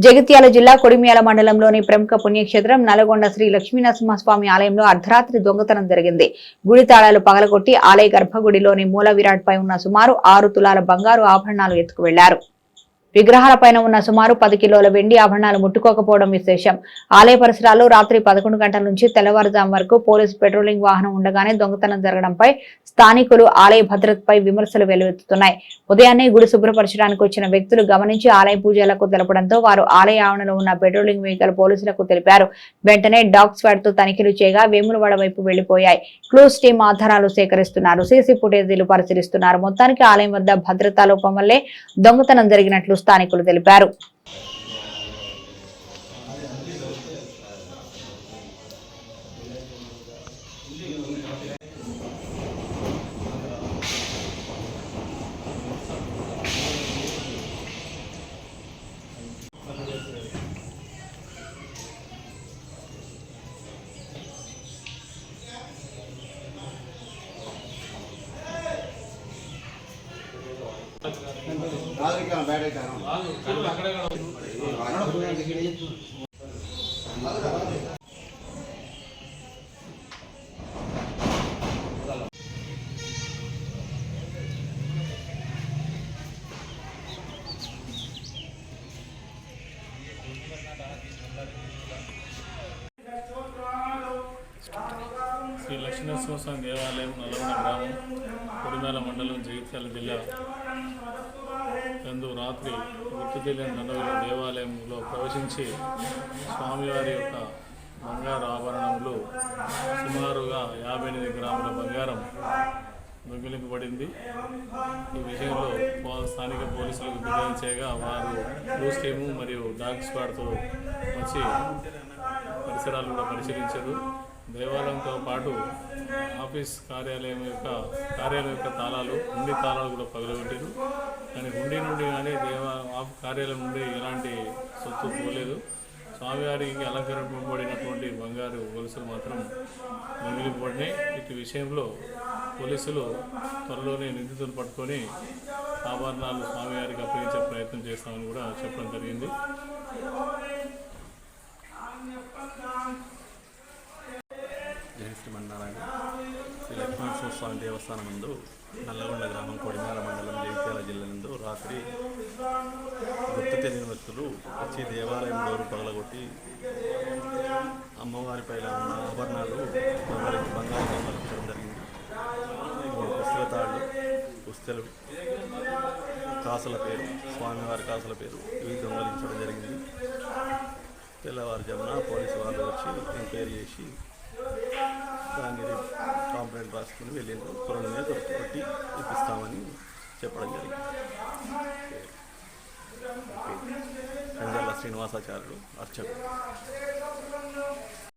జగిత్యాల జిల్లా కొడిమ్యాల మండలంలోని ప్రముఖ పుణ్యక్షేత్రం నల్గొండ శ్రీ లక్ష్మీనరసింహస్వామి ఆలయంలో అర్ధరాత్రి దొంగతనం జరిగింది. గుడి తాళాలు పగలగొట్టి ఆలయ గర్భగుడిలోని మూల విరాట్ పై ఉన్న సుమారు 6 తులాల బంగారు ఆభరణాలు ఎత్తుకు వెళ్లారు. విగ్రహాలపైన ఉన్న సుమారు 10 కిలోల వెండి ఆభరణాలు ముట్టుకోకపోవడం విశేషం. ఆలయ పరిసరాల్లో రాత్రి 11 గంటల నుంచి తెల్లవారుజాము వరకు పోలీసు పెట్రోలింగ్ వాహనం ఉండగానే దొంగతనం జరగడంపై స్థానికులు ఆలయ భద్రతపై విమర్శలు వెల్లువెత్తుతున్నాయి. ఉదయాన్నే గుడి శుభ్రపరచడానికి వచ్చిన వ్యక్తులు గమనించి ఆలయ పూజలకు తెలపడంతో వారు ఆలయ ఆవరణలో ఉన్న పెట్రోలింగ్ వెహికల్ పోలీసులకు తెలిపారు. వెంటనే డాగ్ స్క్వాడ్ తో తనిఖీలు చేయగా వేములవాడ వైపు వెళ్లిపోయాయి. క్లూస్ టీం ఆధారాలు సేకరిస్తున్నారు. సీసీ ఫుటేజీలు పరిశీలిస్తున్నారు. మొత్తానికి ఆలయం వద్ద భద్రతా లోపం వల్లే దొంగతనం జరిగినట్లు స్థానికులు తెలిపారు. శ్రీ లక్ష్మీనరసింహస్వామి దేవాలయం నల్గొండ గ్రామం కొడిమ్యాల మండలం జగిత్యాల జిల్లా నందు రాత్రి గుర్తు తెలియని దండవుల దేవాలయంలో ప్రవేశించి స్వామివారి యొక్క బంగారు ఆభరణములు సుమారుగా 58 గ్రాముల బంగారం దొంగిలింపబడింది. ఈ విషయంలో స్థానిక పోలీసులకు ఫిర్యాదు చేయగా వారు క్లూస్ టీము మరియు డాగ్ స్క్వాడ్తో వచ్చి పరిసరాలు కూడా పరిశీలించారు. దేవాలయంతో పాటు ఆఫీస్ కార్యాలయం యొక్క తాళాలు హుండీ తాళాలు కూడా పగలగొట్టారు. కానీ హుండీ నుండి కానీ కార్యాలయం నుండి ఎలాంటి సొత్తు పోలేదు. స్వామివారికి అలంకరింపబడినటువంటి బంగారు గొలుసులు మాత్రం దొంగిలింపబడినాయి. ఇటు విషయంలో పోలీసులు త్వరలోనే నిందితులను పట్టుకొని ఆభరణాలు స్వామివారికి అప్పగించే ప్రయత్నం చేస్తామని కూడా చెప్పడం జరిగింది. శ్రీమన్నారాయణ శ్రీ లక్ష్మీనరసింహస్వామి దేవస్థానం నందు నల్లగొండ గ్రామం కొడిమ్యాల మండలం జగిత్యాల జిల్లా నందు రాత్రి గుర్తు తెలియని వ్యక్తులు వచ్చి దేవాలయం డోరు పగలగొట్టి అమ్మవారి పైన ఉన్న ఆభరణాలు బంగారు దొంగలించడం జరిగింది. 3 పుస్తల తాళ్ళు, పుస్తలు, కాసుల పేరు, స్వామివారి కాసుల పేరు ఇవి దొంగలించడం జరిగింది. తెల్లవారుజామున పోలీసు వాళ్ళు వచ్చి ఎంక్వైరీ చేసి దాన్ని కంప్లైంట్ రాసుకుని వెళ్ళిండ్రు. త్వరలోనే దొరికి ఇప్పిస్తామని చెప్పడం జరిగింది. కంజర్ల శ్రీనివాసాచార్యులు అర్చకుడు.